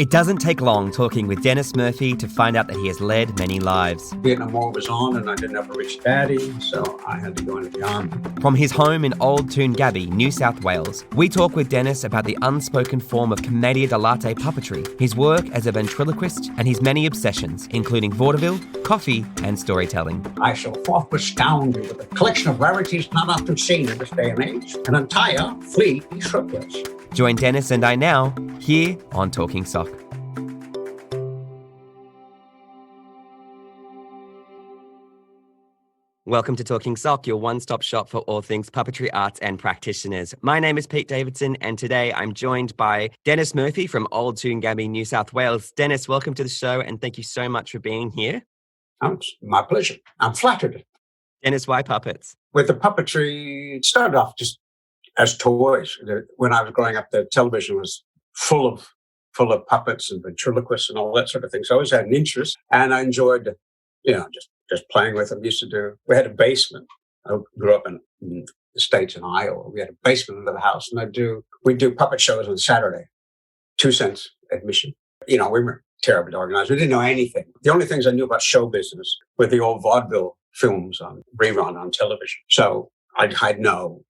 It doesn't take long talking with Dennis Murphy to find out that he has led many lives. Vietnam War was on and I didn't have a rich daddy, so I had to go into the army. From his home in Old Toongabbie, New South Wales, we talk with Dennis about the unspoken form of Commedia Dell'Arte Puppetry, his work as a ventriloquist, and his many obsessions, including vaudeville, coffee, and storytelling. I shall forthwith astound you with a collection of rarities not often seen in this day and age, an entire fleet of surplus. Join Dennis and I now, here on Talking Sock. Welcome to Talking Sock, your one-stop shop for all things puppetry, arts, and practitioners. My name is Pete Davidson, and today I'm joined by Dennis Murphy from Old Toongabbie, New South Wales. Dennis, welcome to the show, and thank you so much for being here. It's my pleasure. I'm flattered. Dennis, why puppets? With the puppetry, it started off just as toys. When I was growing up, the television was full of puppets and ventriloquists and all that sort of thing. So I always had an interest, and I enjoyed, just playing with them. We had a basement. I grew up in the States in Iowa. We had a basement under the house, and we'd do puppet shows on Saturday, 2 cents admission. We were terribly organized. We didn't know anything. The only things I knew about show business were the old vaudeville films on rerun on television. So I had no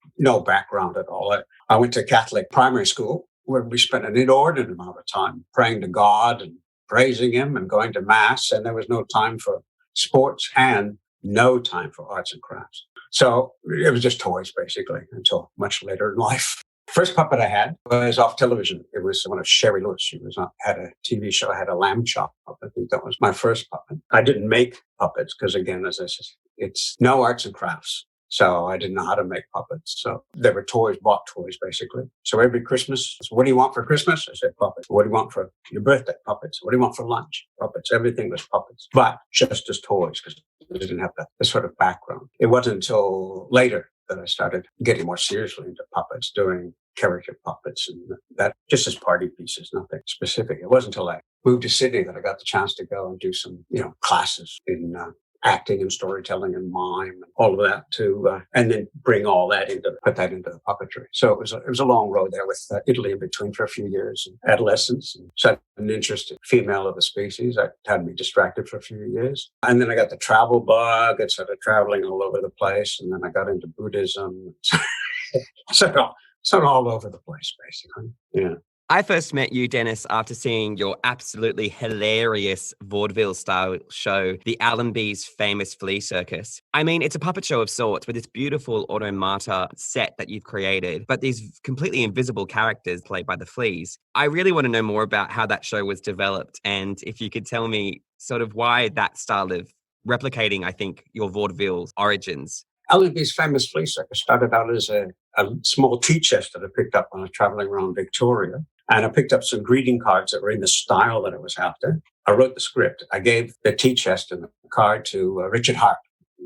background at all. I went to Catholic primary school where we spent an inordinate amount of time praying to God and praising Him and going to Mass, and there was no time for sports and no time for arts and crafts. So it was just toys, basically, until much later in life. First puppet I had was off television. It was one of Sherry Lewis. She had a TV show. I had a lamb chop puppet. I think that was my first puppet. I didn't make puppets because, again, as I said, it's no arts and crafts. So I didn't know how to make puppets. So there were bought toys, basically. So every Christmas, what do you want for Christmas? I said puppets. What do you want for your birthday? Puppets. What do you want for lunch? Puppets. Everything was puppets, but just as toys because we didn't have the sort of background. It wasn't until later that I started getting more seriously into puppets, doing character puppets and that just as party pieces, nothing specific. It wasn't until I moved to Sydney that I got the chance to go and do some, classes in acting and storytelling and mime and all of that and then put that into the puppetry. So it was a long road there with Italy in between for a few years and adolescence and set an interest in female of the species. That had me distracted for a few years. And then I got the travel bug and started traveling all over the place. And then I got into Buddhism. So all over the place, basically. Yeah. I first met you, Dennis, after seeing your absolutely hilarious vaudeville-style show, the Allenby's Famous Flea Circus. I mean, it's a puppet show of sorts with this beautiful automata set that you've created, but these completely invisible characters played by the fleas. I really want to know more about how that show was developed, and if you could tell me sort of why that style of replicating, I think, your vaudeville origins. Allenby's Famous Flea Circus started out as a small tea chest that I picked up when I was traveling around Victoria. And I picked up some greeting cards that were in the style that I was after. I wrote the script. I gave the tea chest and the card to Richard Hart,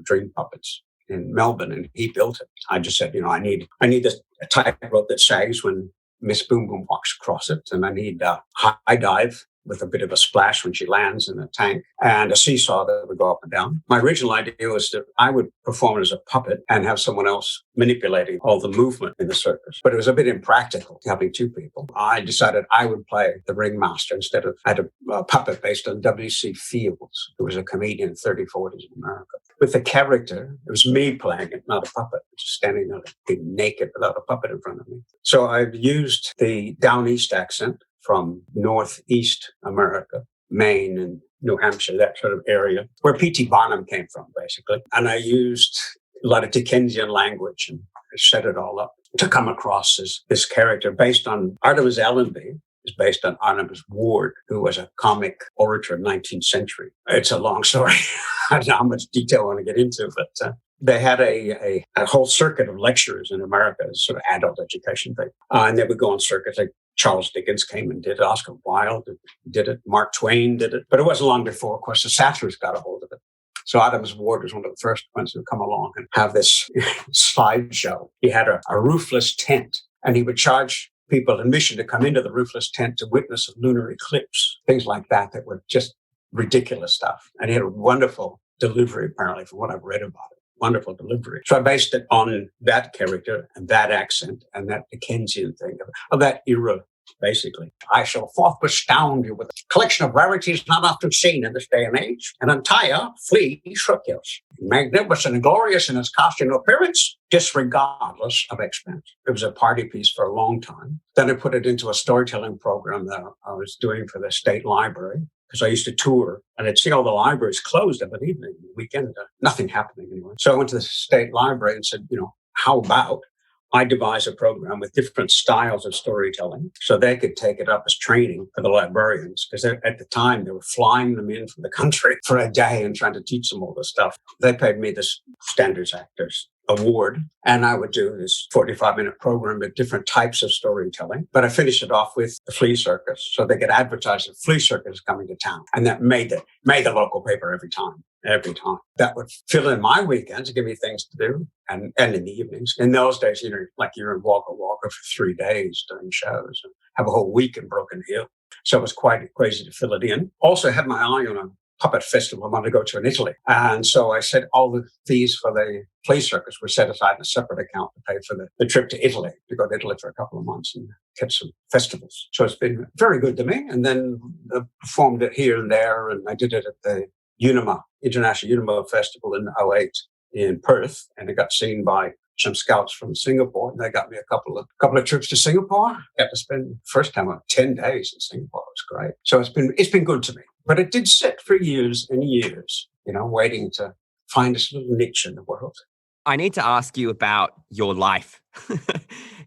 Dream Puppets in Melbourne, and he built it. I just said, I need a tightrope that sags when Miss Boom Boom walks across it, and I need a high dive with a bit of a splash when she lands in a tank, and a seesaw that would go up and down. My original idea was that I would perform as a puppet and have someone else manipulating all the movement in the circus. But it was a bit impractical having two people. I decided I would play the ringmaster instead of, I had a puppet based on W.C. Fields, who was a comedian in the 30s, 40s in America. With the character, it was me playing it, not a puppet, just standing there being naked without a puppet in front of me. So I've used the Down East accent from Northeast America, Maine and New Hampshire, that sort of area, where P.T. Barnum came from, basically. And I used a lot of Dickensian language and set it all up to come across as this character based on Artemis Allenby, is based on Artemis Ward, who was a comic orator of the 19th century. It's a long story. I don't know how much detail I want to get into, but they had a whole circuit of lectures in America, sort of adult education thing. And they would go on circuits like Charles Dickens came and did it. Oscar Wilde did it. Mark Twain did it. But it wasn't long before, of course, the satirists got a hold of it. So Artemis Ward was one of the first ones to come along and have this slideshow. He had a roofless tent, and he would charge people admission to come into the roofless tent to witness a lunar eclipse, things like that were just ridiculous stuff. And he had a wonderful delivery, apparently, from what I've read about it. Wonderful delivery. So I based it on that character and that accent and that Dickensian thing of that era basically. I shall forth astound you with a collection of rarities not often seen in this day and age. An entire flea circus, magnificent and glorious in its costume appearance, disregardless of expense. It was a party piece for a long time. Then I put it into a storytelling program that I was doing for the state library, because I used to tour and I'd see all the libraries closed of an evening, weekend, nothing happening anyway. So I went to the state library and said, how about I devise a program with different styles of storytelling so they could take it up as training for the librarians. Because at the time, they were flying them in from the country for a day and trying to teach them all this stuff. They paid me this Standards Actors Award, and I would do this 45-minute program with different types of storytelling. But I finished it off with the flea circus, so they could advertise the flea circus coming to town, and that made the local paper every time. That would fill in my weekends, give me things to do, and in the evenings. In those days, you're in Walker for 3 days doing shows, and have a whole week in Broken Hill. So it was quite crazy to fill it in. Also had my eye on a puppet festival I wanted to go to in Italy. And so I said all the fees for the flea circus were set aside in a separate account to pay for the trip to Italy, to go to Italy for a couple of months and catch some festivals. So it's been very good to me. And then I performed it here and there, and I did it at the International Unima Festival in '08 in Perth, and it got seen by some scouts from Singapore, and they got me a couple of trips to Singapore. Got to spend first time 10 days in Singapore. It was great. So it's been good to me. But it did sit for years and years, waiting to find this little niche in the world. I need to ask you about your life.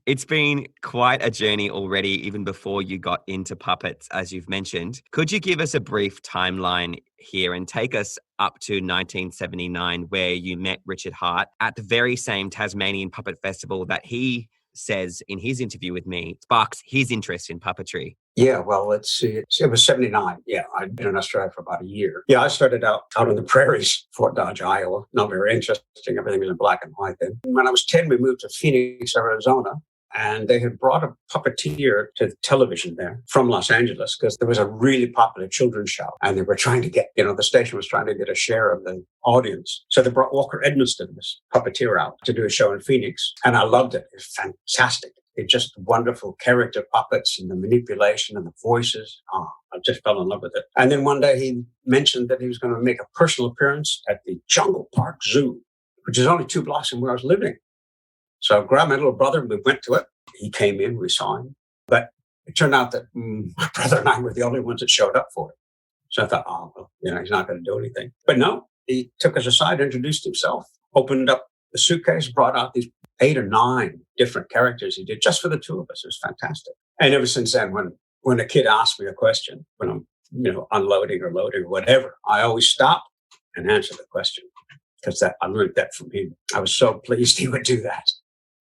It's been quite a journey already, even before you got into puppets, as you've mentioned. Could you give us a brief timeline here and take us up to 1979, where you met Richard Hart at the very same Tasmanian Puppet Festival that he says in his interview with me sparks his interest in puppetry? Yeah, well, let's see. It was 79. Yeah, I'd been in Australia for about a year. Yeah, I started out in the prairies, Fort Dodge, Iowa. Not very interesting. Everything was in black and white then. When I was 10, we moved to Phoenix, Arizona. And they had brought a puppeteer to television there from Los Angeles because there was a really popular children's show. And they were trying to get, the station was trying to get a share of the audience. So they brought Walker Edmonston, this puppeteer, out to do a show in Phoenix. And I loved it. It was fantastic. It's just wonderful character puppets and the manipulation and the voices. I just fell in love with it. And then one day he mentioned that he was going to make a personal appearance at the Jungle Park Zoo, which is only 2 blocks from where I was living. So I grabbed my little brother and we went to it. He came in, we saw him. But it turned out that my brother and I were the only ones that showed up for it. So I thought, he's not going to do anything. But no, he took us aside, introduced himself, opened up the suitcase, brought out these 8 or 9 different characters he did just for the 2 of us. It was fantastic. And ever since then, when a kid asks me a question, when I'm, unloading or loading or whatever, I always stop and answer the question because I learned that from him. I was so pleased he would do that.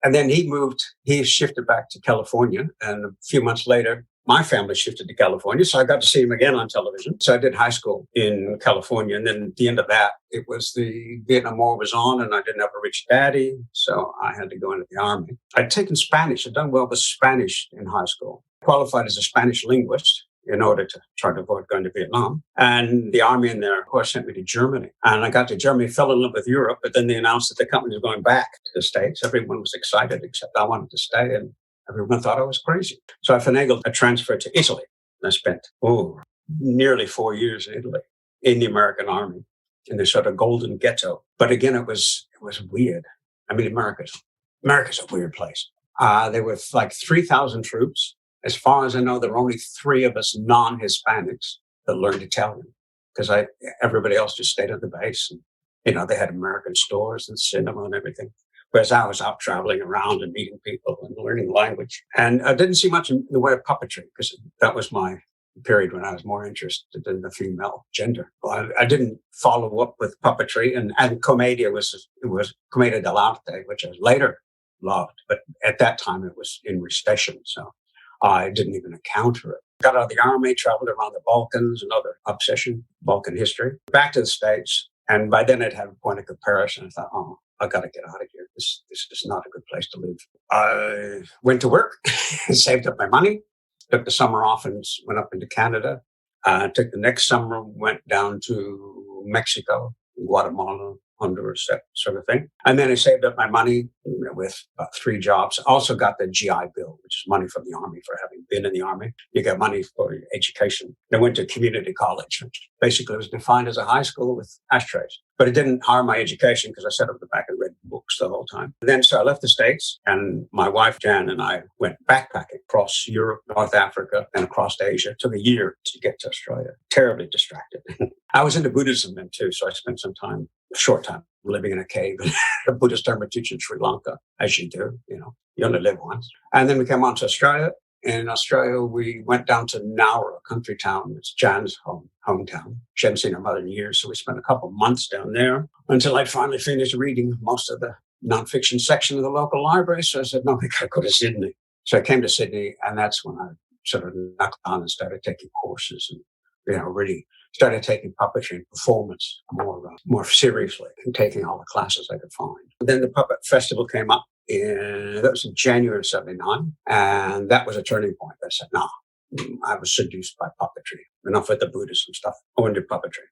And then he shifted back to California. And a few months later, my family shifted to California. So I got to see him again on television. So I did high school in California. And then at the end of that, it was the Vietnam War was on and I didn't have a rich daddy. So I had to go into the Army. I'd taken Spanish. I'd done well with Spanish in high school. Qualified as a Spanish linguist in order to try to avoid going to Vietnam. And the Army in there, of course, sent me to Germany. And I got to Germany, fell in love with Europe, but then they announced that the company was going back to the States. Everyone was excited, except I wanted to stay, and everyone thought I was crazy. So I finagled a transfer to Italy. I spent, nearly 4 years in Italy, in the American Army, in this sort of golden ghetto. But again, it was weird. I mean, America's a weird place. There were like 3,000 troops. As far as I know, there were only 3 of us non-Hispanics that learned Italian because everybody else just stayed at the base. And, they had American stores and cinema and everything. Whereas I was out traveling around and meeting people and learning language. And I didn't see much in the way of puppetry because that was my period when I was more interested in the female gender. Well, I didn't follow up with puppetry. And Comedia was Commedia Dell'Arte, which I later loved. But at that time, it was in recession. So I didn't even encounter it. Got out of the Army, traveled around the Balkans, another obsession, Balkan history, back to the States. And by then I'd had a point of comparison. I thought, I got to get out of here. This is not a good place to live. I went to work, saved up my money, took the summer off and went up into Canada. Took the next summer, went down to Mexico, Guatemala, Honduras, that sort of thing. And then I saved up my money with about 3 jobs. Also got the GI Bill, which is money from the Army for having being in the army. You get money for your education. I went to community college, which basically was defined as a high school with ashtrays. But it didn't harm my education because I sat up the back and read books the whole time. Then so I left the States, and my wife, Jan, and I went backpacking across Europe, North Africa, and across Asia. It took a year to get to Australia. Terribly distracted. I was into Buddhism then too, so I spent some time, a short time, living in a cave, a Buddhist hermitage in Sri Lanka, as you do, you only live once. And then we came on to Australia. In Australia, we went down to Nowra, a country town. It's Jan's hometown. She hadn't seen her mother in years, so we spent a couple of months down there until I'd finally finished reading most of the nonfiction section of the local library. So I said, no, we got to go to Sydney. So I came to Sydney, and that's when I sort of knocked on and started taking courses and, really started taking puppetry and performance more seriously and taking all the classes I could find. Then the Puppet Festival came up. That was in January of 79. And that was a turning point. I said, no, I was seduced by puppetry. Enough with the Buddhism stuff. I wanted to do puppetry.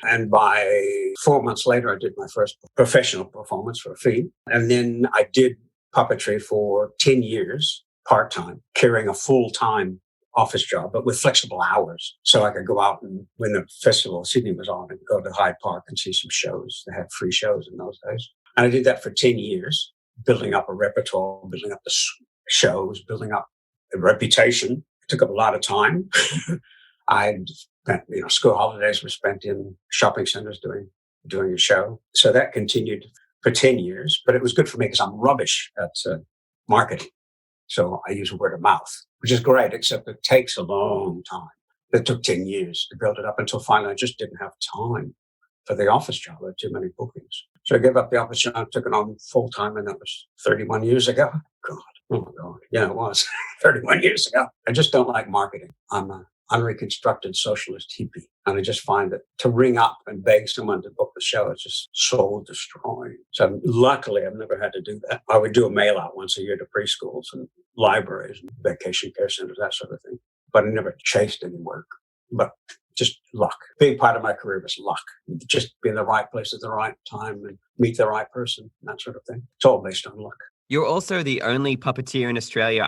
And by 4 months later, I did my first professional performance for a fee. And then I did puppetry for 10 years, part-time, carrying a full-time office job, but with flexible hours. So I could go out, and when the festival of Sydney was on, and go to Hyde Park and see some shows. They had free shows in those days. And I did that for 10 years. Building up a repertoire, building up the shows, building up a reputation. It took up a lot of time. I spent, school holidays were spent in shopping centers doing a show. So that continued for 10 years, but it was good for me because I'm rubbish at marketing. So I use word of mouth, which is great, except it takes a long time. It took 10 years to build it up until finally I just didn't have time for the office job. I had too many bookings. So I gave up the office job, took it on full time, and that was 31 years ago. God, oh my God. Yeah, it was 31 years ago. I just don't like marketing. I'm an unreconstructed socialist hippie. And I just find that to ring up and beg someone to book the show is just soul destroying. So luckily, I've never had to do that. I would do a mail out once a year to preschools and libraries and vacation care centers, that sort of thing. But I never chased any work. But just luck. Big part of my career was luck. Just be in the right place at the right time and meet the right person, that sort of thing. It's all based on luck. You're also the only puppeteer in Australia,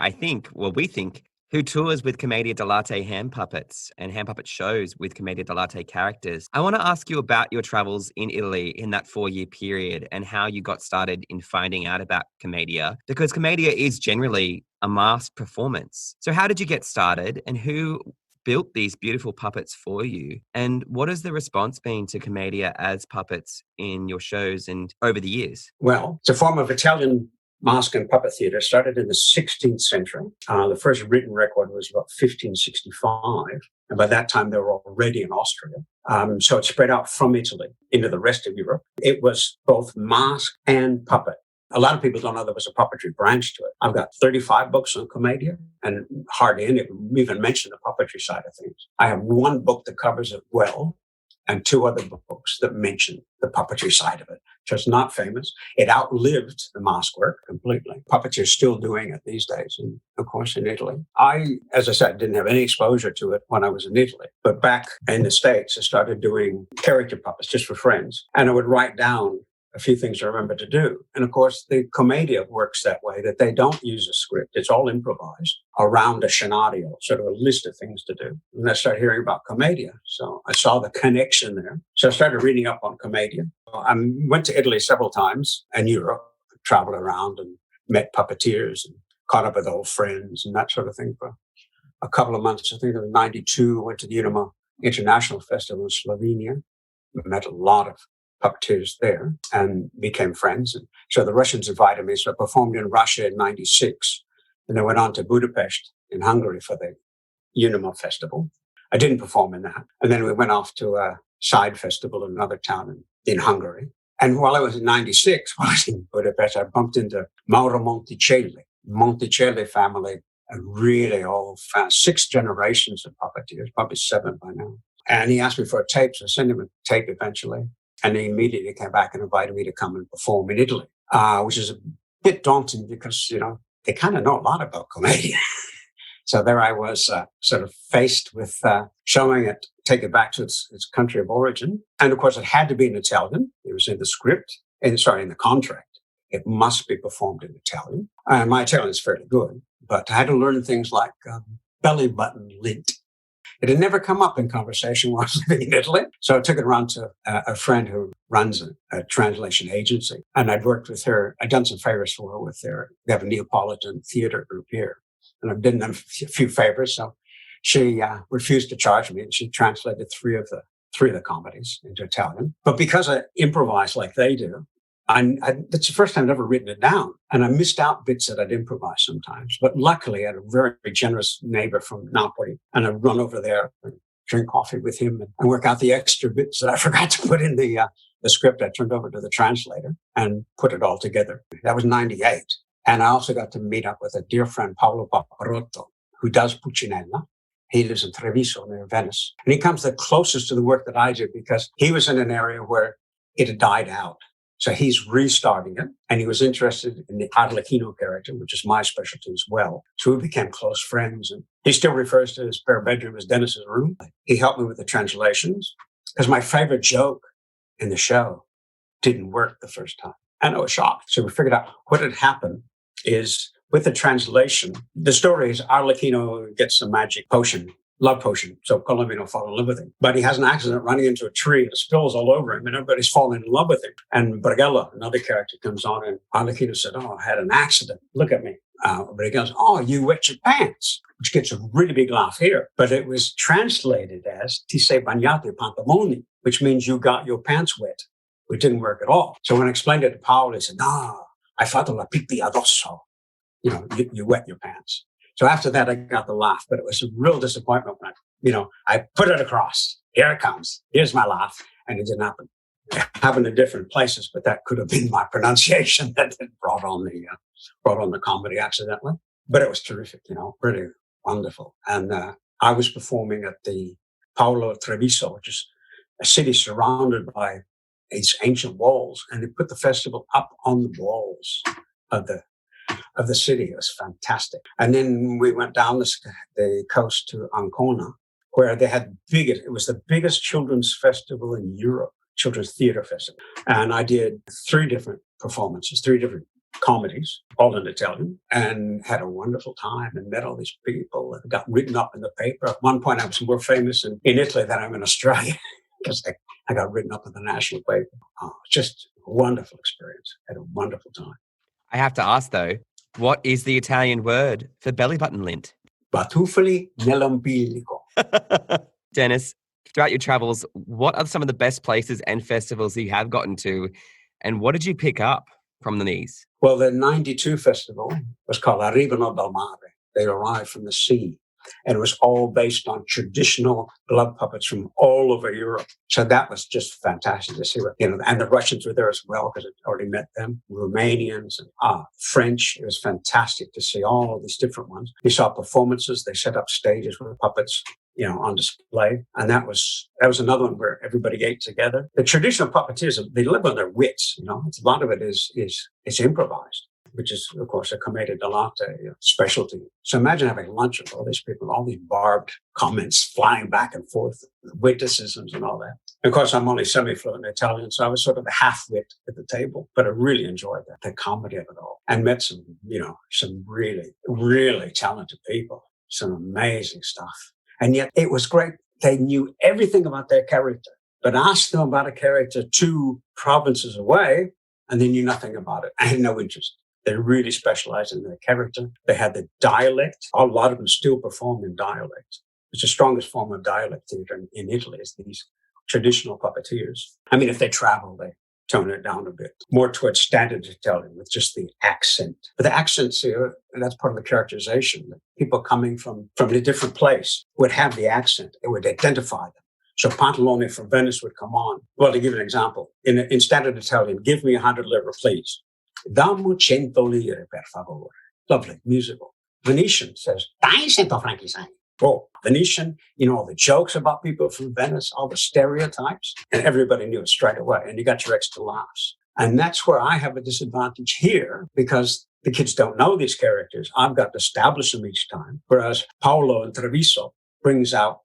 we think, who tours with Commedia Dell'Arte hand puppets and hand puppet shows with Commedia Dell'Arte characters. I want to ask you about your travels in Italy in that 4-year period and how you got started in finding out about Commedia, because Commedia is generally a masked performance. So how did you get started, and who built these beautiful puppets for you? And what has the response been to Comedia as puppets in your shows and over the years? Well, it's a form of Italian mask and puppet theater. Started in the 16th century. The first written record was about 1565. And by that time, they were already in Austria. So it spread out from Italy into the rest of Europe. It was both mask and puppet. A lot of people don't know there was a puppetry branch to it. I've got 35 books on Comedia, and hardly any of them even mention the puppetry side of things. I have one book that covers it well, and 2 other books that mention the puppetry side of it. So it's not famous. It outlived the mask work completely. Puppets are still doing it these days, and of course in Italy. As I said, didn't have any exposure to it when I was in Italy. But back in the States, I started doing character puppets just for friends. And I would write down a few things I remember to do. And of course, the Comedia works that way, that they don't use a script. It's all improvised around a scenario, sort of a list of things to do. And I started hearing about Comedia. So I saw the connection there. So I started reading up on Comedia. I went to Italy several times and Europe, traveled around and met puppeteers and caught up with old friends and that sort of thing for a couple of months. I think it was 92, went to the International Festival in Slovenia. Met a lot of puppeteers there and became friends. And so the Russians invited me. So I performed in Russia in 96. And then went on to Budapest in Hungary for the Unima Festival. I didn't perform in that. And then we went off to a side festival in another town in Hungary. And while I was in 96, while I was in Budapest, I bumped into Mauro Monticelli. Monticelli family, a really old, 6 generations of puppeteers, probably 7 by now. And he asked me for a tape, so I sent him a tape eventually. And he immediately came back and invited me to come and perform in Italy, which is a bit daunting because, they kind of know a lot about Comedia. So there I was sort of faced with showing it, take it back to its country of origin. And of course, it had to be in Italian. It was in the script, in the contract. It must be performed in Italian. And my Italian is fairly good, but I had to learn things like Bellybutton Lint. It had never come up in conversation while I was living in Italy. So I took it around to a friend who runs a translation agency. And I'd worked with her. I'd done some favors for her with their, they have a Neapolitan theater group here. And I've done them a few favors. So she refused to charge me, and she translated three of the comedies into Italian. But because I improvise like they do, that's the first time I'd ever written it down. And I missed out bits that I'd improvise sometimes. But luckily, I had a very, very generous neighbor from Napoli, and I'd run over there and drink coffee with him and work out the extra bits that I forgot to put in the script. I turned over to the translator and put it all together. That was 98. And I also got to meet up with a dear friend, Paolo Paparotto, who does Puccinella. He lives in Treviso near Venice. And he comes the closest to the work that I do because he was in an area where it had died out. So he's restarting it, and he was interested in the Arlecchino character, which is my specialty as well. So we became close friends, and he still refers to his spare bedroom as Dennis's room. He helped me with the translations because my favorite joke in the show didn't work the first time. And I was shocked. So we figured out what had happened is with the translation, the story is Arlecchino gets a magic potion, love potion. So Colombino fall in love with him. But he has an accident running into a tree and it spills all over him and everybody's falling in love with him. And Brigella, another character, comes on and Arlecchino said, "Oh, I had an accident. Look at me." But he goes, "Oh, you wet your pants," which gets a really big laugh here. But it was translated as "ti sei bagnato i pantaloni," which means you got your pants wet, which didn't work at all. So when I explained it to Paolo, he said, "No, hai fatto la pipì addosso." You wet your pants. So after that, I got the laugh, but it was a real disappointment when I put it across. Here it comes. Here's my laugh. And it didn't happen. It happened in different places, but that could have been my pronunciation that brought on the comedy accidentally. But it was terrific, really wonderful. And I was performing at the Paolo Treviso, which is a city surrounded by these ancient walls. And they put the festival up on the walls of the city. It was fantastic. And then we went down the coast to Ancona, where they had it was the biggest children's festival in Europe, children's theater festival. And I did 3 different performances, 3 different comedies, all in Italian, and had a wonderful time and met all these people and got written up in the paper. At one point, I was more famous in Italy than I'm in Australia because I got written up in the national paper. Just a wonderful experience. Had a wonderful time. I have to ask, though, what is the Italian word for belly button lint? Batuffoli nell'ombilico. Dennis, throughout your travels, what are some of the best places and festivals that you have gotten to, and what did you pick up from these? Well, the 92 festival was called Arrivano dal Mare. They arrived from the sea. And it was all based on traditional glove puppets from all over Europe. So that was just fantastic to see. And the Russians were there as well because I'd already met them. Romanians and French. It was fantastic to see all of these different ones. We saw performances. They set up stages with puppets, on display. And that was another one where everybody ate together. The traditional puppeteers, they live on their wits. A lot of it is improvised, which is, of course, a Commedia Dell'Arte specialty. So imagine having lunch with all these people, all these barbed comments flying back and forth, witticisms and all that. And of course, I'm only semi-fluent in Italian, so I was sort of the half-wit at the table. But I really enjoyed that, the comedy of it all. And met some really, really talented people, some amazing stuff. And yet it was great. They knew everything about their character, but asked them about a character 2 provinces away, and they knew nothing about it. I had no interest. They really specialized in their character. They had the dialect. A lot of them still perform in dialect. It's the strongest form of dialect theater in Italy is these traditional puppeteers. I mean, if they travel, they tone it down a bit, more towards standard Italian with just the accent. But the accents here, and that's part of the characterization. People coming from a different place would have the accent. It would identify them. So Pantalone from Venice would come on. Well, to give an example, in standard Italian, "Give me 100 lire, please." "Dammo 100 lire, per favore." Lovely, musical. Venetian says, "Dai 100 franchi, sai." Oh, Venetian, all the jokes about people from Venice, all the stereotypes, and everybody knew it straight away. And you got your extra laughs. And that's where I have a disadvantage here because the kids don't know these characters. I've got to establish them each time. Whereas Paolo in Treviso brings out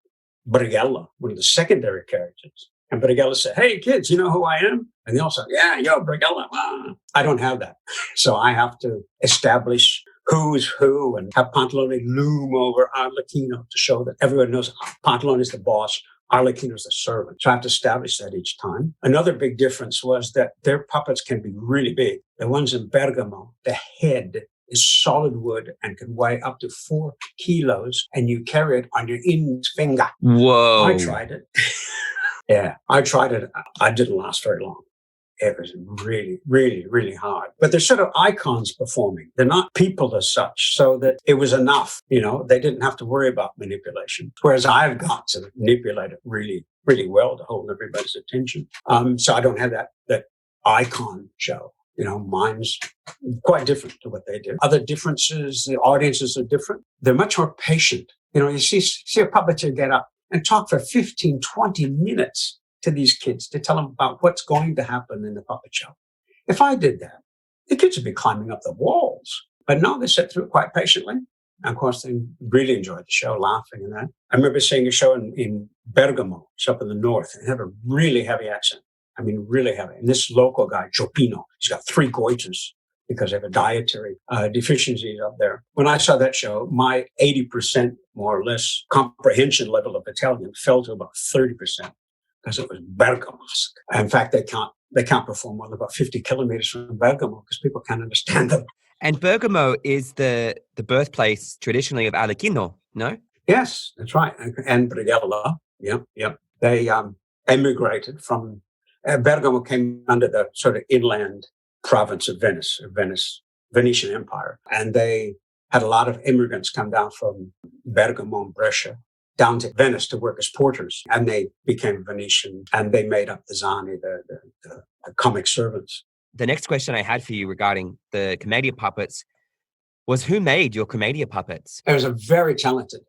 Brigella, one of the secondary characters. And Brigella said, "Hey, kids, you know who I am?" And they all said, "Yeah, you're Brigella." I don't have that. So I have to establish who's who and have Pantalone loom over Arlecchino to show that everyone knows Pantalone is the boss, Arlecchino is the servant. So I have to establish that each time. Another big difference was that their puppets can be really big. The ones in Bergamo, the head is solid wood and can weigh up to 4 kilos, and you carry it on your index finger. Whoa. I tried it. Yeah, I tried it. I didn't last very long. It was really, really, really hard. But they're sort of icons performing. They're not people as such, so that it was enough. They didn't have to worry about manipulation. Whereas I've got to manipulate it really, really well to hold everybody's attention. So I don't have that icon show. Mine's quite different to what they do. Other differences, the audiences are different. They're much more patient. You see a puppeteer get up and talk for 15, 20 minutes to these kids to tell them about what's going to happen in the puppet show. If I did that, the kids would be climbing up the walls. But no, they sit through it quite patiently. And of course, they really enjoyed the show, laughing and that. I remember seeing a show in Bergamo, it's up in the north, and had a really heavy accent. I mean, really heavy. And this local guy, Giopino, he's got 3 goiters because they have a dietary deficiency up there. When I saw that show, my 80% more or less comprehension level of Italian fell to about 30%. Because it was Bergamo. In fact, they can't perform more than about 50 kilometers from Bergamo because people can't understand them. And Bergamo is the birthplace traditionally of Arlecchino, no? Yes, that's right. And Brighella. Yep. They emigrated from Bergamo, came under the sort of inland province of Venice, Venetian Empire. And they had a lot of immigrants come down from Bergamo and Brescia down to Venice to work as porters, and they became Venetian, and they made up the Zani, the comic servants. The next question I had for you regarding the Comedia puppets was, who made your Comedia puppets? There's a very talented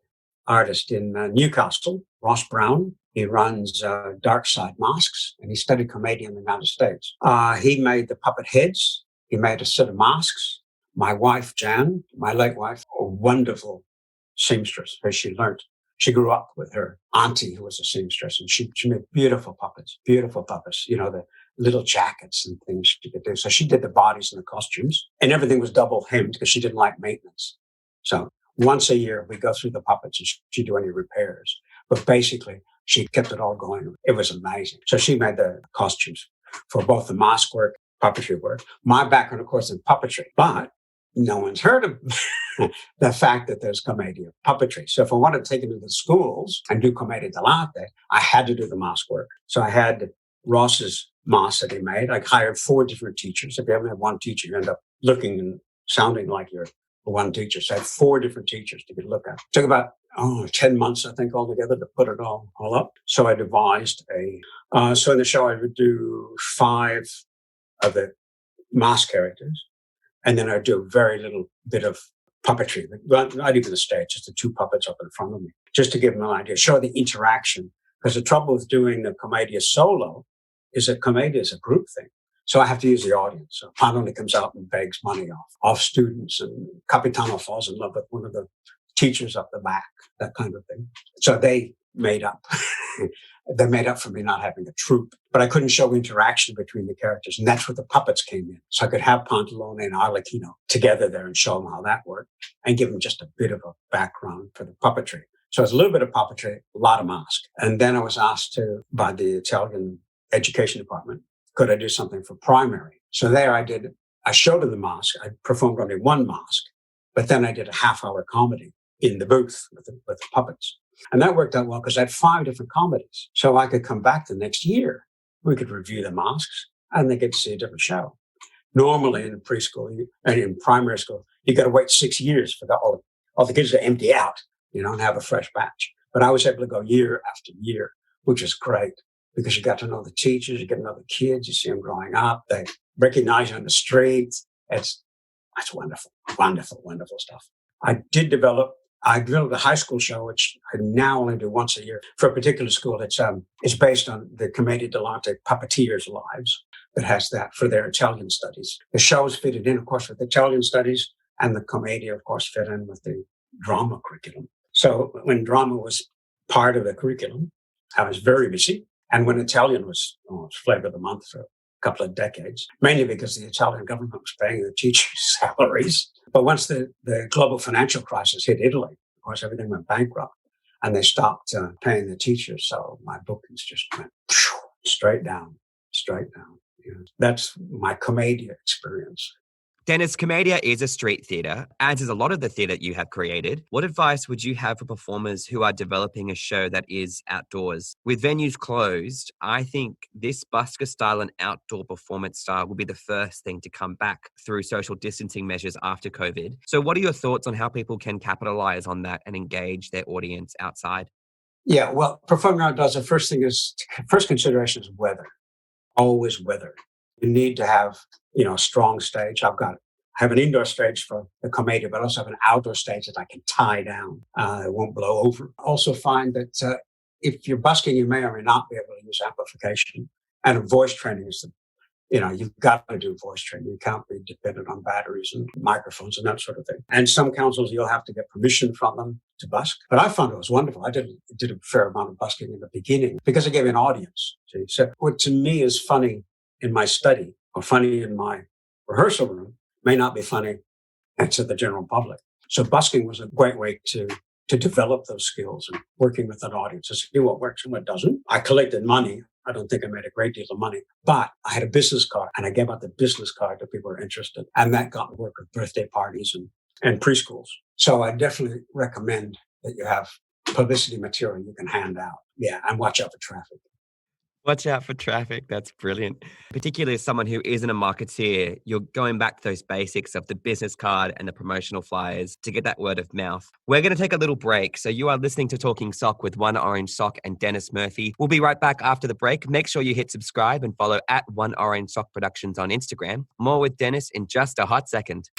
artist in Newcastle, Ross Brown. He runs Dark Side Masks, and he studied Comedia in the United States. He made the puppet heads. He made a set of masks. My wife, Jan, my late wife, a wonderful seamstress, as she learned. She grew up with her auntie, who was a seamstress, and she made beautiful puppets, the little jackets and things she could do. So she did the bodies and the costumes, and everything was double hemmed because she didn't like maintenance. So once a year, we go through the puppets and she'd do any repairs. But basically, she kept it all going. It was amazing. So she made the costumes for both the mask work, puppetry work. My background, of course, in puppetry, but no one's heard of the fact that there's Commedia puppetry. So if I wanted to take it to the schools and do Commedia Dell'Arte, I had to do the mask work. So I had Ross's mask that he made. I hired 4 different teachers. If you only have one teacher, you end up looking and sounding like you're one teacher. So I had 4 different teachers to get a look at. It took about 10 months, I think, altogether to put it all up. So I devised so in the show, I would do 5 of the mask characters. And then I'd do a very little bit of puppetry, not even the stage, just the 2 puppets up in front of me, just to give them an idea, show the interaction. Because the trouble with doing the Commedia solo is that Commedia is a group thing. So I have to use the audience. So Panone comes out and begs money off students, and Capitano falls in love with one of the teachers up the back, that kind of thing. So they made up. They made up for me not having a troupe, but I couldn't show interaction between the characters. And that's where the puppets came in. So I could have Pantalone and Arlecchino together there and show them how that worked and give them just a bit of a background for the puppetry. So it's a little bit of puppetry, a lot of mask. And then I was asked by the Italian education department, could I do something for primary? So there I showed them the mask. I performed only 1 mask, but then I did a half-hour comedy in the booth with the puppets. And that worked out well because I had 5 different comedies. So I could come back the next year. We could review the masks and they get to see a different show. Normally in preschool and in primary school, you got to wait 6 years for all the kids to empty out, and have a fresh batch. But I was able to go year after year, which is great because you got to know the teachers, you get to know the kids, you see them growing up, they recognize you on the street. That's wonderful, wonderful, wonderful stuff. I developed a high school show, which I now only do once a year for a particular school. It's based on the Commedia Dell'Arte Puppeteers' lives that has that for their Italian studies. The shows fitted in, of course, with Italian studies, and the Commedia, of course, fit in with the drama curriculum. So when drama was part of the curriculum, I was very busy. And when Italian was flavor of the month for couple of decades, mainly because the Italian government was paying the teachers' salaries. But once the global financial crisis hit Italy, of course, everything went bankrupt and they stopped paying the teachers. So my bookings just went straight down. That's my Comedia experience. Dennis, Comedia is a street theatre, as is a lot of the theatre you have created. What advice would you have for performers who are developing a show that is outdoors? With venues closed, I think this busker style and outdoor performance style will be the first thing to come back through social distancing measures after COVID. So what are your thoughts on how people can capitalize on that and engage their audience outside? Yeah, well, performing outdoors, the first consideration is weather. Always weather. You need to have, a strong stage. I have an indoor stage for the Comedia, but I also have an outdoor stage that I can tie down. It won't blow over. Also find that if you're busking, you may or may not be able to use amplification. And voice training is you've got to do voice training. You can't be dependent on batteries and microphones and that sort of thing. And some councils, you'll have to get permission from them to busk. But I found it was wonderful. I did a fair amount of busking in the beginning because it gave me an audience. So what to me is funny in my study or funny in my rehearsal room may not be funny to the general public. So busking was a great way to develop those skills and working with an audience to see what works and what doesn't. I collected money. I don't think I made a great deal of money, but I had a business card and I gave out the business card to people who were interested. And that got me work with birthday parties and preschools. So I definitely recommend that you have publicity material you can hand out. Yeah, and watch out for traffic. Watch out for traffic. That's brilliant. Particularly as someone who isn't a marketeer, you're going back to those basics of the business card and the promotional flyers to get that word of mouth. We're going to take a little break. So you are listening to Talking Sock with One Orange Sock and Dennis Murphy. We'll be right back after the break. Make sure you hit subscribe and follow at One Orange Sock Productions on Instagram. More with Dennis in just a hot second.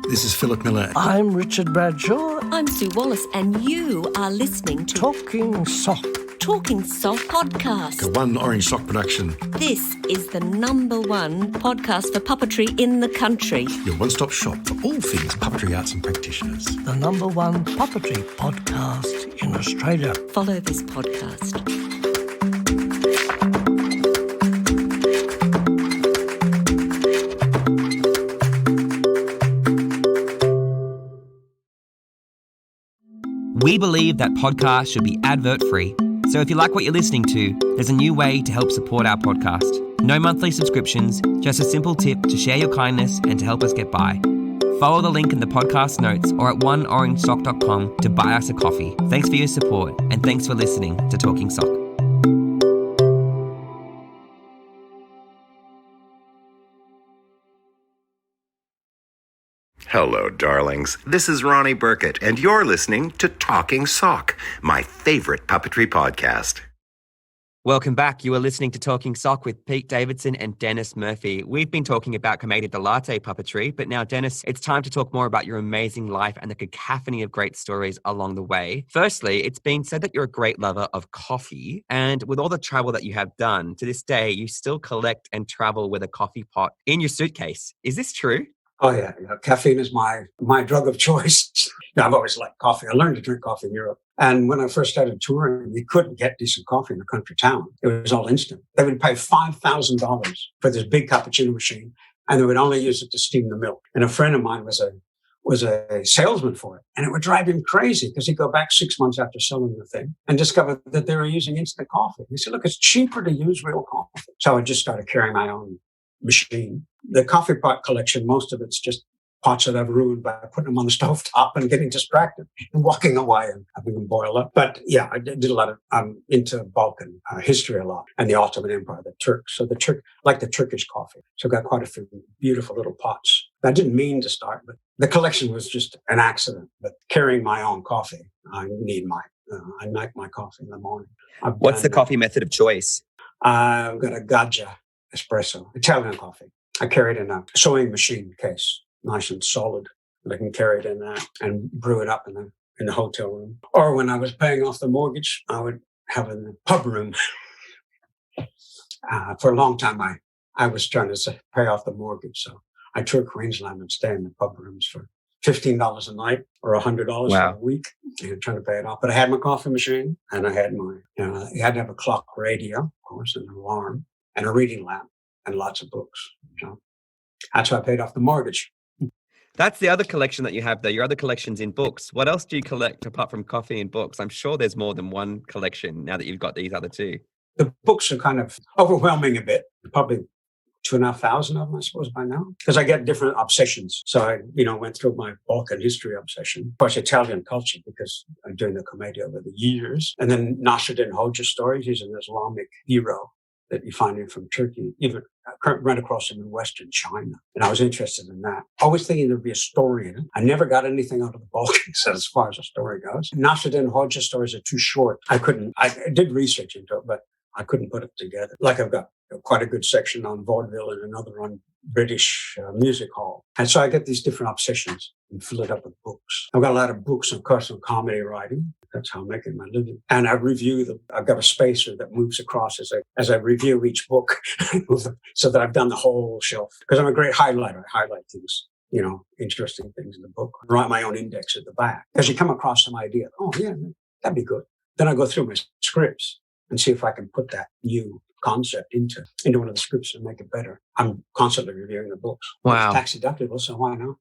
This is Philip Miller. I'm Richard Bradshaw. I'm Sue Wallace, and you are listening to Talking Sock. Talking Sock Podcast. A One Orange Sock production. This is the #1 podcast for puppetry in the country. Your one-stop shop for all things puppetry arts and practitioners. The #1 puppetry podcast in Australia. Follow this podcast. We believe that podcasts should be advert-free. So if you like what you're listening to, there's a new way to help support our podcast. No monthly subscriptions, just a simple tip to share your kindness and to help us get by. Follow the link in the podcast notes or at oneorangesock.com to buy us a coffee. Thanks for your support and thanks for listening to Talking Sock. Hello, darlings. This is Ronnie Burkett, and you're listening to Talking Sock, my favorite puppetry podcast. Welcome back. You are listening to Talking Sock with Pete Davidson and Dennis Murphy. We've been talking about Commedia Dell'Arte Puppetry, but now, Dennis, it's time to talk more about your amazing life and the cacophony of great stories along the way. Firstly, it's been said that you're a great lover of coffee, and with all the travel that you have done, to this day, you still collect and travel with a coffee pot in your suitcase. Is this true? Oh, yeah. Caffeine is my drug of choice. I've always liked coffee. I learned to drink coffee in Europe. And when I first started touring, you couldn't get decent coffee in a country town. It was all instant. They would pay $5,000 for this big cappuccino machine, and they would only use it to steam the milk. And a friend of mine was a salesman for it. And it would drive him crazy because he'd go back 6 months after selling the thing and discover that they were using instant coffee. He said, look, it's cheaper to use real coffee. So I just started carrying my own machine. The coffee pot collection, most of it's just pots that I've ruined by putting them on the stovetop and getting distracted and walking away and having them boil up. But yeah, I did a lot of, I'm into Balkan history a lot and the Ottoman Empire, the Turks. So like the Turkish coffee. So I've got quite a few beautiful little pots. I didn't mean to start, but the collection was just an accident. But carrying my own coffee, I make my coffee in the morning. What's the coffee method of choice? I've got a Gaggia espresso, Italian coffee. I carry it in a sewing machine case, nice and solid. And I can carry it in that and brew it up in the hotel room. Or when I was paying off the mortgage, I would have it in the pub room. For a long time, I was trying to pay off the mortgage. So I toured Queensland and stay in the pub rooms for $15 a night. or $100 for Wow. a week, trying to pay it off. But I had my coffee machine, and I had my, you had to have a clock radio, of course, and an alarm, and a reading lamp, and lots of books. That's how I paid off the mortgage. That's the other collection that you have, though. Your other collection's in books. What else do you collect apart from coffee and books? I'm sure there's more than one collection now that you've got these other two. The books are kind of overwhelming a bit, probably 2,500 of them, I suppose, by now, because I get different obsessions. So I, went through my Balkan history obsession, of course, Italian culture, because I'm doing the Comedia over the years. And then Nasruddin Hoxha stories. He's an Islamic hero that you find him from Turkey, even right across him in Western China. And I was interested in that. Always thinking there'd be a story in it. I never got anything out of the Balkans as far as the story goes. Nasruddin Hoxha stories are too short. I did research into it, but I couldn't put it together. Like I've got quite a good section on vaudeville and another on British music hall. And so I get these different obsessions and fill it up with books. I've got a lot of books, of course, on comedy writing. That's how I'm making my living. And I review them. I've got a spacer that moves across as I review each book so that I've done the whole shelf. Because I'm a great highlighter. I highlight things, interesting things in the book. I write my own index at the back. Because you come across some idea. Oh, yeah, that'd be good. Then I go through my scripts and see if I can put that new concept into one of the scripts and make it better. I'm constantly reviewing the books. Wow. It's tax deductible, so why not?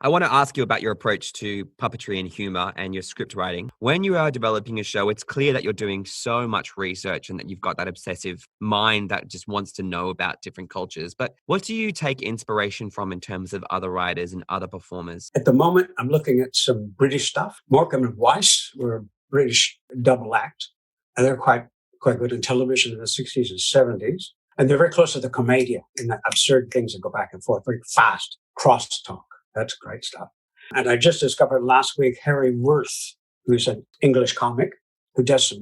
I want to ask you about your approach to puppetry and humor and your script writing. When you are developing a show, it's clear that you're doing so much research and that you've got that obsessive mind that just wants to know about different cultures. But what do you take inspiration from in terms of other writers and other performers? At the moment, I'm looking at some British stuff. Morecambe and Weiss were a British double act, and they're quite good in television in the 60s and 70s. And they're very close to the Comedia in that absurd things that go back and forth, very fast crosstalk. That's great stuff. And I just discovered last week Harry Worth, who's an English comic who does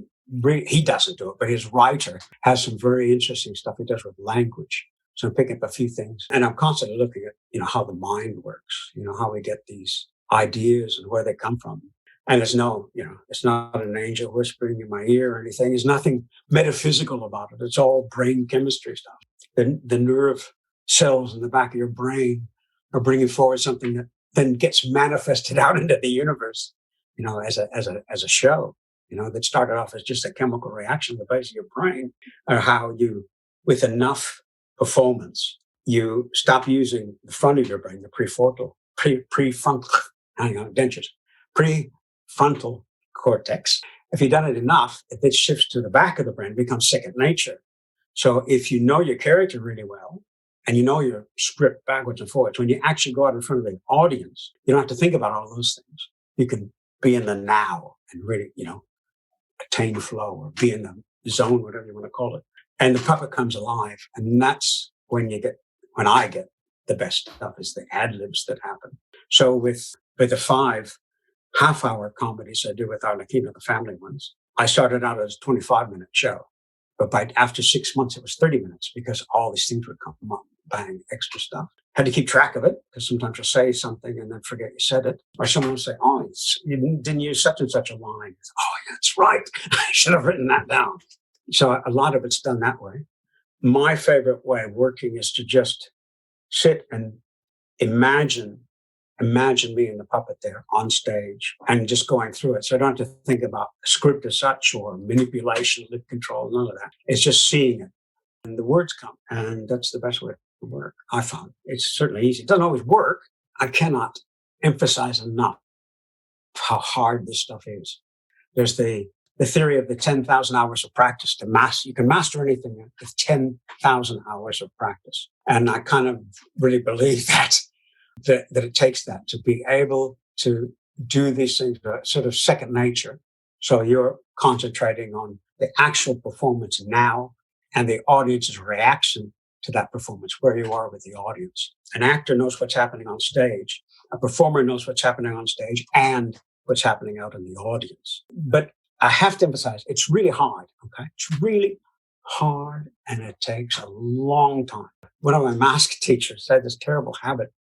he doesn't do it, but his writer has some very interesting stuff he does with language. So I'm picking up a few things. And I'm constantly looking at, how the mind works, how we get these ideas and where they come from. And it's not an angel whispering in my ear or anything. There's nothing metaphysical about it. It's all brain chemistry stuff. The nerve cells in the back of your brain are bringing forward something that then gets manifested out into the universe, as a show, that started off as just a chemical reaction in the base of your brain, or how you, with enough performance, you stop using the front of your brain, the prefrontal cortex. If you've done it enough, if it shifts to the back of the brain, it becomes second nature. So if you know your character really well, and you know your script backwards and forwards, when you actually go out in front of the audience, you don't have to think about all those things. You can be in the now and really, attain flow or be in the zone, whatever you want to call it. And the puppet comes alive. And that's when I get the best stuff, is the ad-libs that happen. So with the 5 half-hour comedies I do with Arlequino, the family ones, I started out as a 25-minute show. But after 6 months, it was 30 minutes because all these things would come up, bang, extra stuff. Had to keep track of it because sometimes you'll say something and then forget you said it. Or someone will say, oh, you didn't use such and such a line. Oh, yeah, that's right. I should have written that down. So a lot of it's done that way. My favorite way of working is to just sit and imagine me and the puppet there on stage and just going through it. So I don't have to think about a script as such or manipulation, lip control, none of that. It's just seeing it. And the words come. And that's the best way to work, I found. It's certainly easy. It doesn't always work. I cannot emphasize enough how hard this stuff is. There's the theory of the 10,000 hours of practice to master. You can master anything with 10,000 hours of practice. And I kind of really believe that it takes that to be able to do these things sort of second nature. So you're concentrating on the actual performance now and the audience's reaction to that performance, where you are with the audience. An actor knows what's happening on stage. A performer knows what's happening on stage and what's happening out in the audience. But I have to emphasize, it's really hard, okay? It's really hard and it takes a long time. One of my mask teachers had this terrible habit.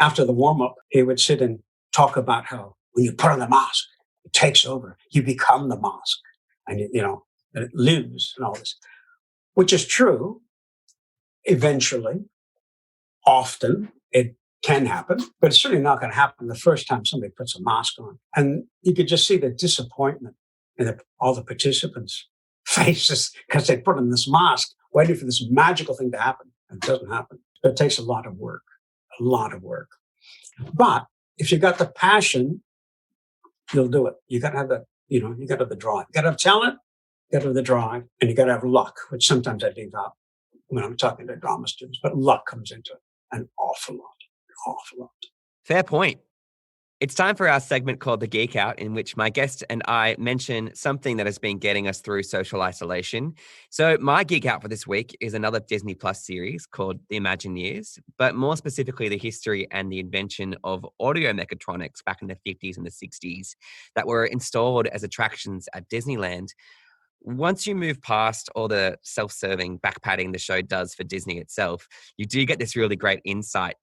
After the warm-up, he would sit and talk about how when you put on the mask, it takes over. You become the mask. And, and it lives and all this, which is true. Eventually, often, it can happen, but it's certainly not going to happen the first time somebody puts a mask on. And you could just see the disappointment in all the participants' faces because they put on this mask, waiting for this magical thing to happen. And it doesn't happen. It takes a lot of work, a lot of work. But if you got the passion, you'll do it. You got to have you got to have the drive. You got to have talent, you got to have the drive, and you got to have luck, which sometimes I leave out when I'm talking to drama students, but luck comes into it an awful lot. Fair point. It's time for our segment called The Geek Out, in which my guest and I mention something that has been getting us through social isolation. So my Geek Out for this week is another Disney Plus series called The Imagineers, but more specifically the history and the invention of audio mechatronics back in the 50s and the 60s that were installed as attractions at Disneyland. Once you move past all the self-serving backpatting the show does for Disney itself, you do get this really great insight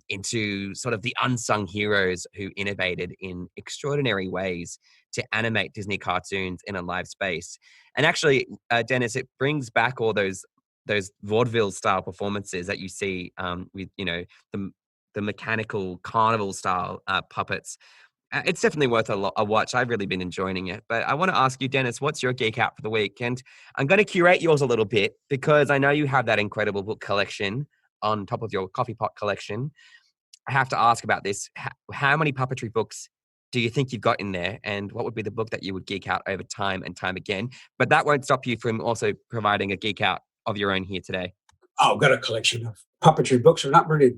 into sort of the unsung heroes who innovated in extraordinary ways to animate Disney cartoons in a live space. And actually, Dennis, it brings back all those vaudeville style performances that you see with, the mechanical carnival style puppets. It's definitely worth a watch. I've really been enjoying it. But I want to ask you, Dennis, what's your geek out for the week? And I'm going to curate yours a little bit because I know you have that incredible book collection on top of your coffee pot collection. I have to ask about this. How many puppetry books do you think you've got in there? And what would be the book that you would geek out over time and time again? But that won't stop you from also providing a geek out of your own here today. Oh, I've got a collection of puppetry books. They're not really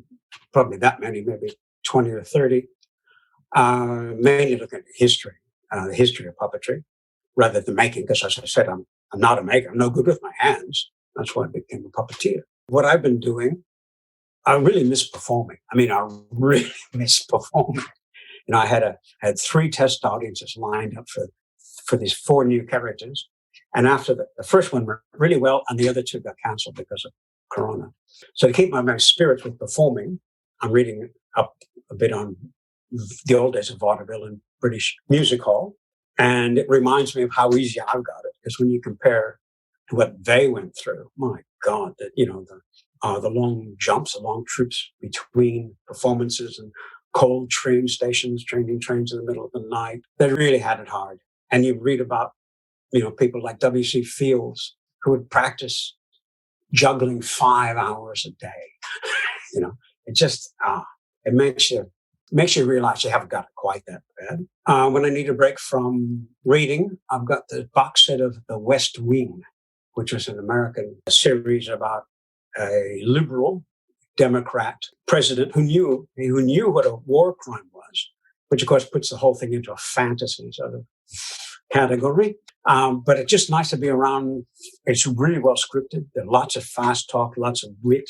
probably that many, maybe 20 or 30. Mainly looking at the history of puppetry, rather than making, because as I said, I'm not a maker. I'm no good with my hands. That's why I became a puppeteer. What I've been doing, I really miss performing. I really miss performing. I had 3 test audiences lined up for these 4 new characters. And after the first one went really well, and the other 2 got canceled because of Corona. So to keep my spirits with performing, I'm reading up a bit on the old days of vaudeville and British music hall. And it reminds me of how easy I've got it. Because when you compare to what they went through, my God, the long jumps, the long trips between performances and cold train stations, changing trains in the middle of the night, they really had it hard. And you read about, people like W.C. Fields who would practice juggling 5 hours a day. It just, it makes you realize you haven't got it quite that bad. When I need a break from reading, I've got the box set of The West Wing, which was an American series about a liberal Democrat president who knew what a war crime was, which of course puts the whole thing into a fantasy sort of category. But it's just nice to be around. It's really well scripted. There's lots of fast talk, lots of wit,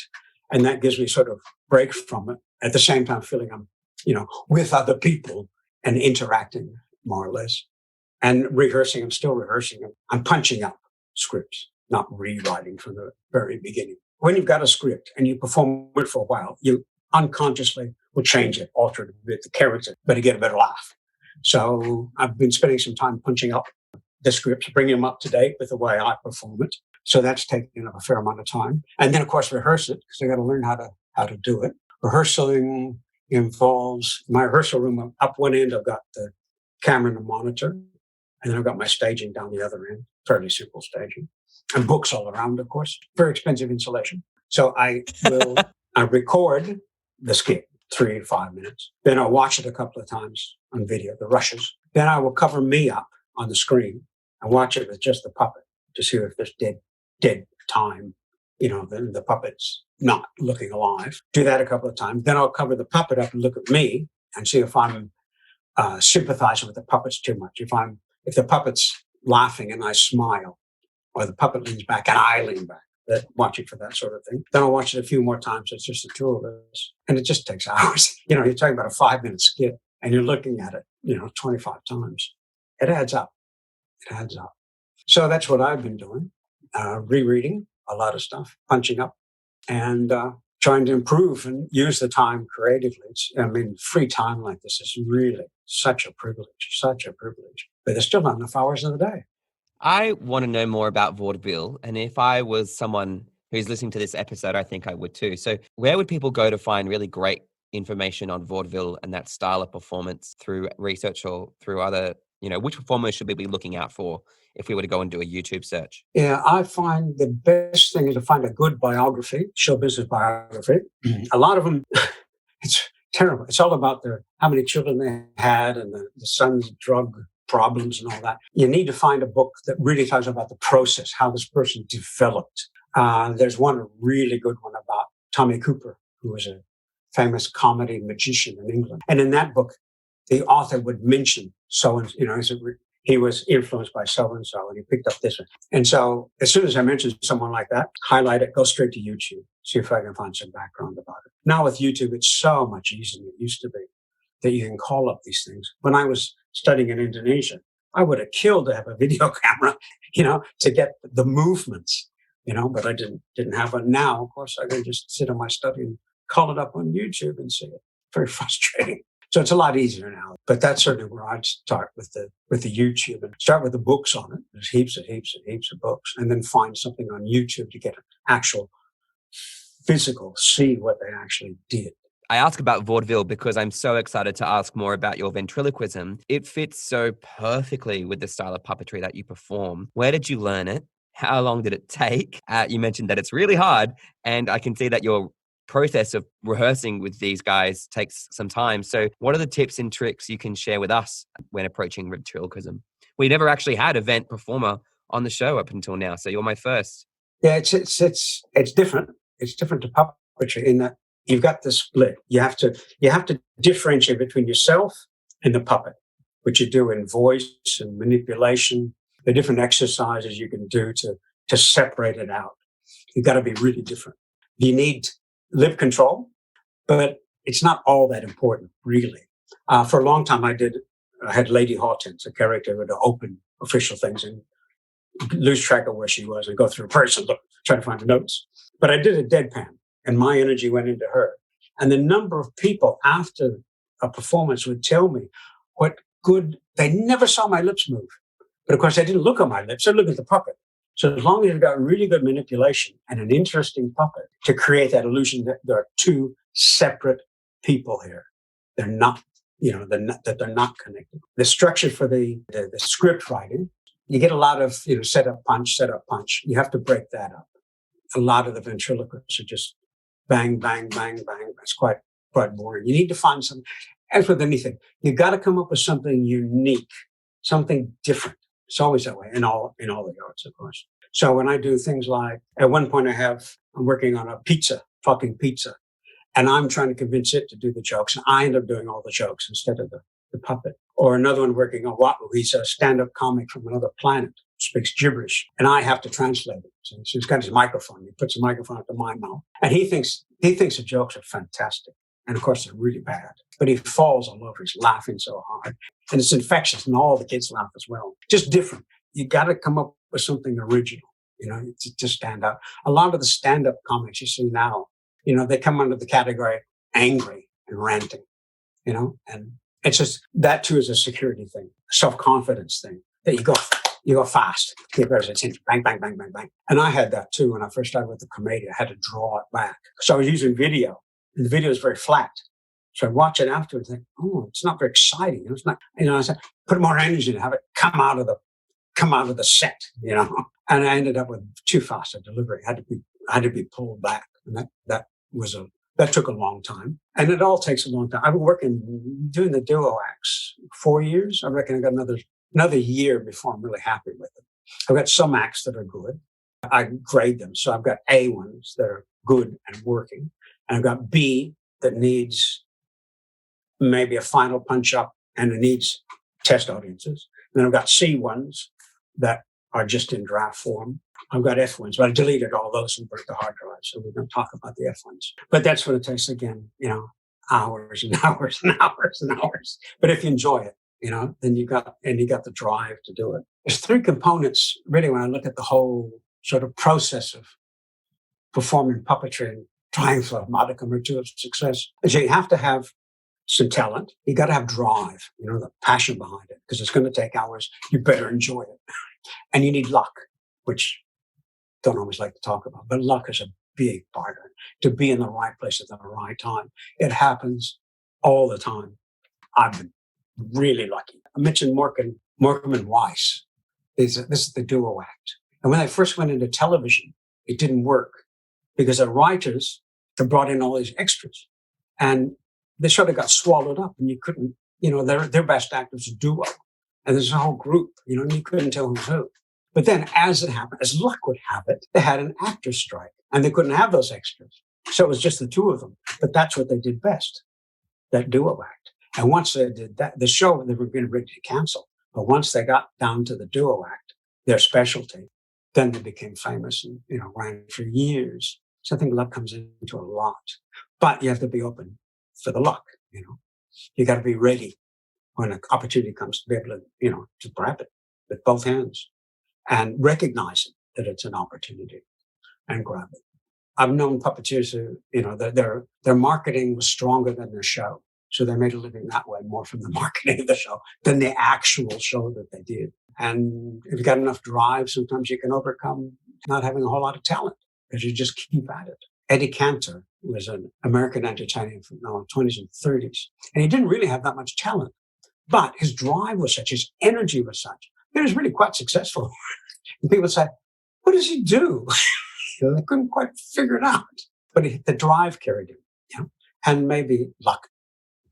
and that gives me sort of break from it. At the same time, feeling I'm with other people and interacting more or less and rehearsing. I'm still rehearsing. I'm punching up scripts, not rewriting from the very beginning. When you've got a script and you perform it for a while, you unconsciously will change it, alter it a bit, the character, but you get a better laugh. So I've been spending some time punching up the scripts, bringing them up to date with the way I perform it. So that's taking up a fair amount of time. And then, of course, rehearse it because I got to learn how to do it. Rehearsing involves my rehearsal room. Up one end, I've got the camera and the monitor, and then I've got my staging down the other end, fairly simple staging, and books all around, of course, very expensive insulation. So I record the skit, 3 to 5 minutes. Then I'll watch it a couple of times on video, the rushes. Then I will cover me up on the screen and watch it with just the puppet to see if there's dead time, then the puppet's not looking alive. Do that a couple of times. Then I'll cover the puppet up and look at me and see if I'm sympathizing with the puppets too much. If the puppet's laughing and I smile, or the puppet leans back and I lean back, watching for that sort of thing. Then I'll watch it a few more times. It's just the 2 of us. And it just takes hours. You're talking about a 5-minute skit and you're looking at it, 25 times. It adds up. So that's what I've been doing. Rereading a lot of stuff, punching up, and trying to improve and use the time creatively. Free time like this is really such a privilege. But there's still not enough hours in the day. I want to know more about vaudeville. And if I was someone who's listening to this episode, I think I would too. So where would people go to find really great information on vaudeville and that style of performance through research or through other, which performers should we be looking out for if we were to go and do a YouTube search? Yeah, I find the best thing is to find a good biography, show business biography. A lot of them, it's terrible. It's all about how many children they had and the son's drug problems and all that. You need to find a book that really talks about the process, how this person developed. There's one really good one about Tommy Cooper, who was a famous comedy magician in England. And in that book, the author would mention he was influenced by so-and-so, and he picked up this one. And so as soon as I mention someone like that, highlight it, go straight to YouTube, see if I can find some background about it. Now with YouTube, it's so much easier than it used to be that you can call up these things. When I was studying in Indonesia, I would have killed to have a video camera, to get the movements, but I didn't have one. Now, of course, I can just sit in my study and call it up on YouTube and see it. Very frustrating. So it's a lot easier now, but that's certainly where I'd start with the YouTube and start with the books on it. There's heaps of books, and then find something on YouTube to get an actual physical, see what they actually did. I ask about vaudeville because I'm so excited to ask more about your ventriloquism. It fits so perfectly with the style of puppetry that you perform. Where did you learn it? How long did it take? You mentioned that it's really hard, and I can see that your process of rehearsing with these guys takes some time. So what are the tips and tricks you can share with us when approaching ventriloquism? We never actually had a vent performer on the show up until now, so you're my first. Yeah, it's different. It's different to puppetry in that you've got the split. You have to differentiate between yourself and the puppet, which you do in voice and manipulation, the different exercises you can do to separate it out. You've got to be really different. You need lip control, but it's not all that important, really. For a long time, I had Lady Hortense, a character who would open official things and lose track of where she was and go through a person, try to find the notes. But I did a deadpan, and my energy went into her. And the number of people after a performance would tell me they never saw my lips move. But of course, I didn't look at my lips, I looked at the puppet. So as long as you've got really good manipulation and an interesting puppet to create that illusion that there are two separate people here, they're not connected. The structure for the script writing, you get a lot of set up punch. You have to break that up. A lot of the ventriloquists are just bang, bang, bang, bang. That's quite boring. You need to find something. As with anything, you got to come up with something unique, something different. It's always that way in all the arts, of course. So when I do things like, at one point I'm working on a talking pizza, and I'm trying to convince it to do the jokes, and I end up doing all the jokes instead of the puppet. Or another one working on Watu, he's a stand-up comic from another planet, speaks gibberish, and I have to translate it. So he's got his microphone, he puts a microphone up to my mouth, and he thinks the jokes are fantastic. And of course, they're really bad. But he falls all over. He's laughing so hard. And it's infectious, and all the kids laugh as well. Just different. You got to come up with something original, to stand out. A lot of the stand-up comics you see now, they come under the category angry and ranting, and it's just, that too is a security thing, a self-confidence thing, that you go fast, get everybody's attention, bang, bang, bang, bang, bang. And I had that too when I first started with the Comedia. I had to draw it back. So I was using video. And the video is very flat. So I watch it afterwards and think, it's not very exciting. It's not, I said, put more energy to have it come out of the set, And I ended up with too fast a delivery. Had to be pulled back. And that took a long time. And it all takes a long time. I've been doing the duo acts 4 years. I reckon I got another year before I'm really happy with it. I've got some acts that are good. I grade them. So I've got A ones that are good and working. And I've got B that needs maybe a final punch up and it needs test audiences. And then I've got C ones that are just in draft form. I've got F ones, but I deleted all those and burnt the hard drive. So we don't talk about the F ones. But that's what it takes again, hours and hours and hours and hours. But if you enjoy it, then you got the drive to do it. There's three components really when I look at the whole sort of process of performing puppetry and trying for a modicum or two of success. So you have to have some talent. You got to have drive, the passion behind it, because it's going to take hours. You better enjoy it. And you need luck, which don't always like to talk about, but luck is a be a part of it, to be in the right place at the right time. It happens all the time. I've been really lucky. I mentioned Morecambe and Weiss. This is the duo act. And when I first went into television, it didn't work because the writers had brought in all these extras and they sort of got swallowed up and you couldn't, their best actors a duo. And there's a whole group, and you couldn't tell who's who. But then as it happened, as luck would have it, they had an actor strike and they couldn't have those extras. So it was just the two of them. But that's what they did best, that duo act. And once they did that, the show, they were getting ready to cancel. But once they got down to the duo act, their specialty, then they became famous and, ran for years. So I think luck comes into a lot. But you have to be open for the luck, You got to be ready when an opportunity comes to be able to, to grab it with both hands and recognize it, that it's an opportunity and grab it. I've known puppeteers who, their marketing was stronger than their show. So they made a living that way, more from the marketing of the show than the actual show that they did. And if you got enough drive, sometimes you can overcome not having a whole lot of talent because you just keep at it. Eddie Cantor was an American entertainer from the 20s and 30s. And he didn't really have that much talent, but his drive was such, his energy was such. He was really quite successful. And people say, what does he do? They couldn't quite figure it out. But the drive carried him, and maybe luck.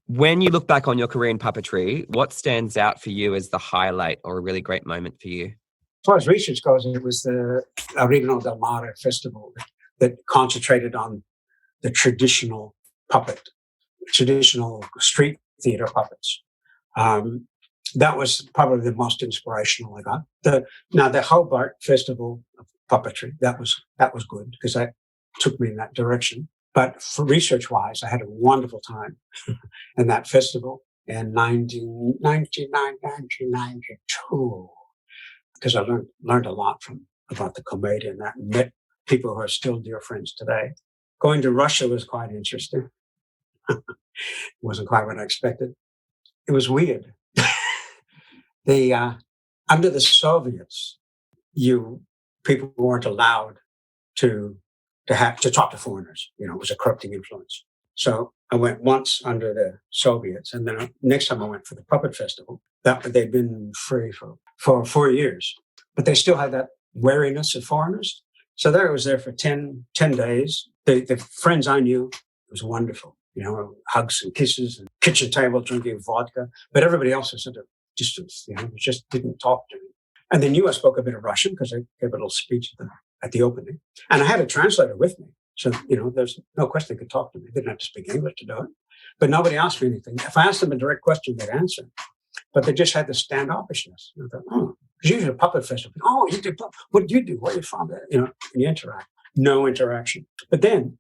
When you look back on your career in puppetry, what stands out for you as the highlight or a really great moment for you? As far as research goes, it was the Commedia Dell'Arte Festival that concentrated on the traditional street theater puppets. That was probably the most inspirational I got. The Hobart Festival of Puppetry, that was good because that took me in that direction. But for research-wise, I had a wonderful time in that festival in 1992 because I learned a lot about the Comedia and that, and met people who are still dear friends today. Going to Russia was quite interesting. It wasn't quite what I expected. It was weird. Under the Soviets, people weren't allowed to talk to foreigners. It was a corrupting influence. So I went once under the Soviets, and then next time I went for the puppet festival. They'd been free for 4 years, but they still had that wariness of foreigners. So I was there for 10 days. The friends I knew, it was wonderful. Hugs and kisses and kitchen table drinking vodka, but everybody else was at a distance. Just didn't talk to me. And they knew I spoke a bit of Russian because I gave a little speech at the opening. And I had a translator with me. So, there's no question they could talk to me. They didn't have to speak English to do it. But nobody asked me anything. If I asked them a direct question, they'd answer. But they just had the standoffishness. I thought, because usually a puppet festival, you do puppet. What do you do? Where are you from? And you interact. No interaction. But then,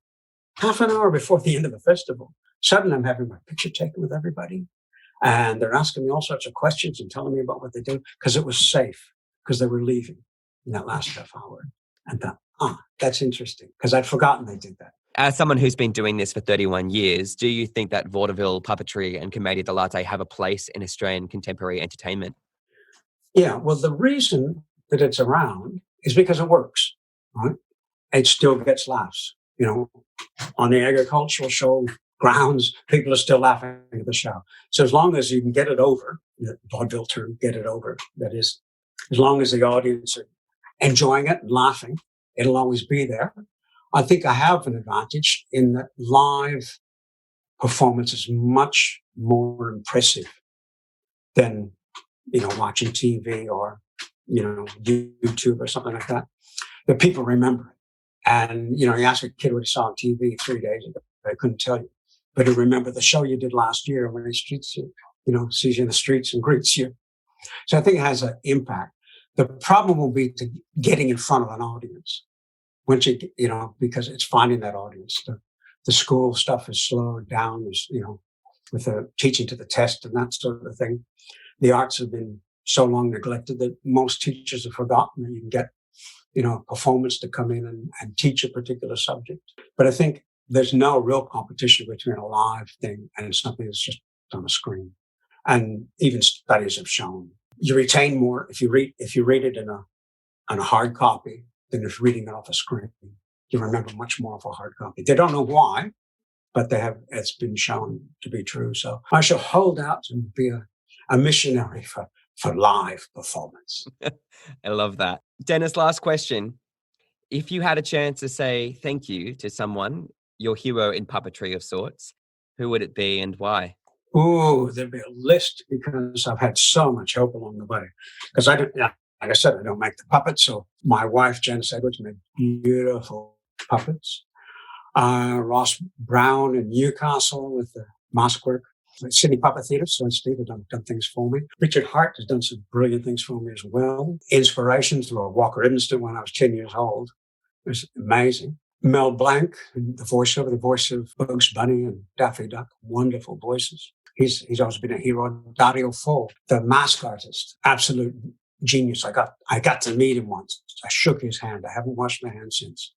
half an hour before the end of the festival, suddenly I'm having my picture taken with everybody. And they're asking me all sorts of questions and telling me about what they do because it was safe, because they were leaving in that last half hour. And thought, that's interesting, because I'd forgotten they did that. As someone who's been doing this for 31 years, do you think that vaudeville, puppetry and Commedia Dell'Arte have a place in Australian contemporary entertainment? Yeah, well, the reason that it's around is because it works, right? It still gets laughs. On the agricultural show grounds, people are still laughing at the show. So as long as you can get it over, the vaudeville term, get it over, that is, as long as the audience are enjoying it and laughing, it'll always be there. I think I have an advantage in that live performance is much more impressive than, watching TV or, YouTube or something like that. The people remember it. And, you ask a kid what he saw on TV 3 days ago, they couldn't tell you. But he'll remember the show you did last year when he sees you in the streets and greets you. So I think it has an impact. The problem will be to getting in front of an audience. Once because it's finding that audience. The school stuff is slowed down, with the teaching to the test and that sort of thing. The arts have been so long neglected that most teachers have forgotten that you can get, a performance to come in and teach a particular subject. But I think there's no real competition between a live thing and something that's just on a screen. And even studies have shown you retain more if you read it on a hard copy than if reading it off a screen. you remember much more of a hard copy. They don't know why, but it's been shown to be true. So I shall hold out and be a missionary for live performance. I love that. Dennis, last question. If you had a chance to say thank you to someone, your hero in puppetry of sorts, who would it be and why? Oh, there'd be a list because I've had so much help along the way. Because like I said, I don't make the puppets. So my wife, Jen Edwards, made beautiful puppets. Ross Brown in Newcastle with the mask work. Sydney Puppet Theatre, so Steve has done things for me. Richard Hart has done some brilliant things for me as well. Inspirations through Walker Edmiston when I was 10 years old. It was amazing. Mel Blanc, the voice of Bugs Bunny and Daffy Duck, wonderful voices. He's always been a hero. Dario Fo, the mask artist, absolute genius. I got to meet him once. I shook his hand. I haven't washed my hand since.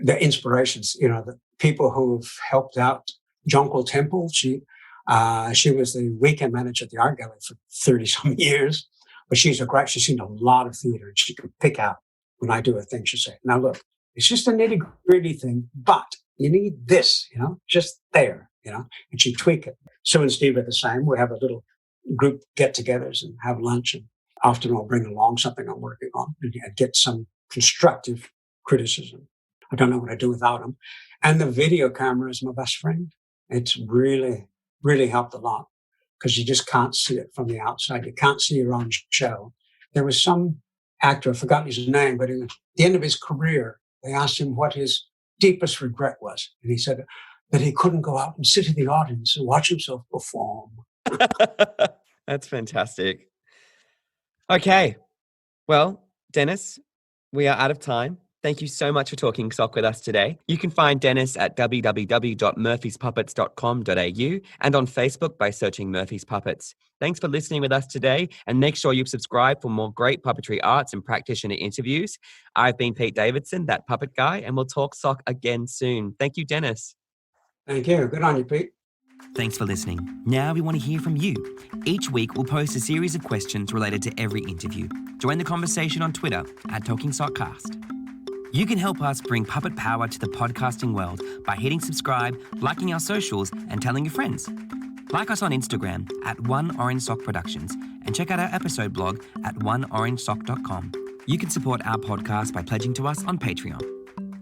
The inspirations, the people who've helped out. Jonquil Temple, she was the weekend manager at the art gallery for 30-some years, but she's seen a lot of theater, and she can pick out when I do a thing. She'll say, now look, it's just a nitty-gritty thing, but you need this, just there, and she tweak it. Sue and Steve are the same. We have a little group get-togethers and have lunch, and often I'll bring along something I'm working on and get some constructive criticism. I don't know what I do without them. And the video camera is my best friend. It's really, really helped a lot because you just can't see it from the outside. You can't see your own show. There was some actor, I've forgotten his name, but at the end of his career, they asked him what his deepest regret was. And he said that he couldn't go out and sit in the audience and watch himself perform. That's fantastic. Okay. Well, Dennis, we are out of time. Thank you so much for talking sock with us today. You can find Dennis at www.murphyspuppets.com.au and on Facebook by searching Murphy's Puppets. Thanks for listening with us today, and make sure you subscribe for more great puppetry arts and practitioner interviews. I've been Pete Davidson, that puppet guy, and we'll talk sock again soon. Thank you, Dennis. Thank you. Good on you, Pete. Thanks for listening. Now we want to hear from you. Each week, we'll post a series of questions related to every interview. Join the conversation on Twitter at TalkingSockCast. You can help us bring puppet power to the podcasting world by hitting subscribe, liking our socials, and telling your friends. Like us on Instagram at One Orange Sock Productions and check out our episode blog at oneorangesock.com. You can support our podcast by pledging to us on Patreon.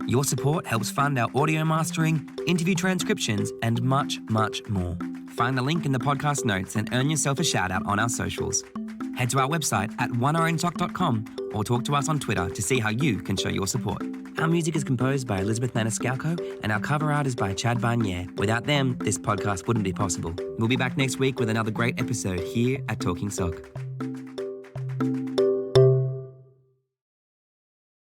Your support helps fund our audio mastering, interview transcriptions, and much, much more. Find the link in the podcast notes and earn yourself a shout out on our socials. Head to our website at oneorangesock.com or talk to us on Twitter to see how you can show your support. Our music is composed by Elizabeth Maniscalco and our cover art is by Chad Barnier. Without them, this podcast wouldn't be possible. We'll be back next week with another great episode here at Talking Sock.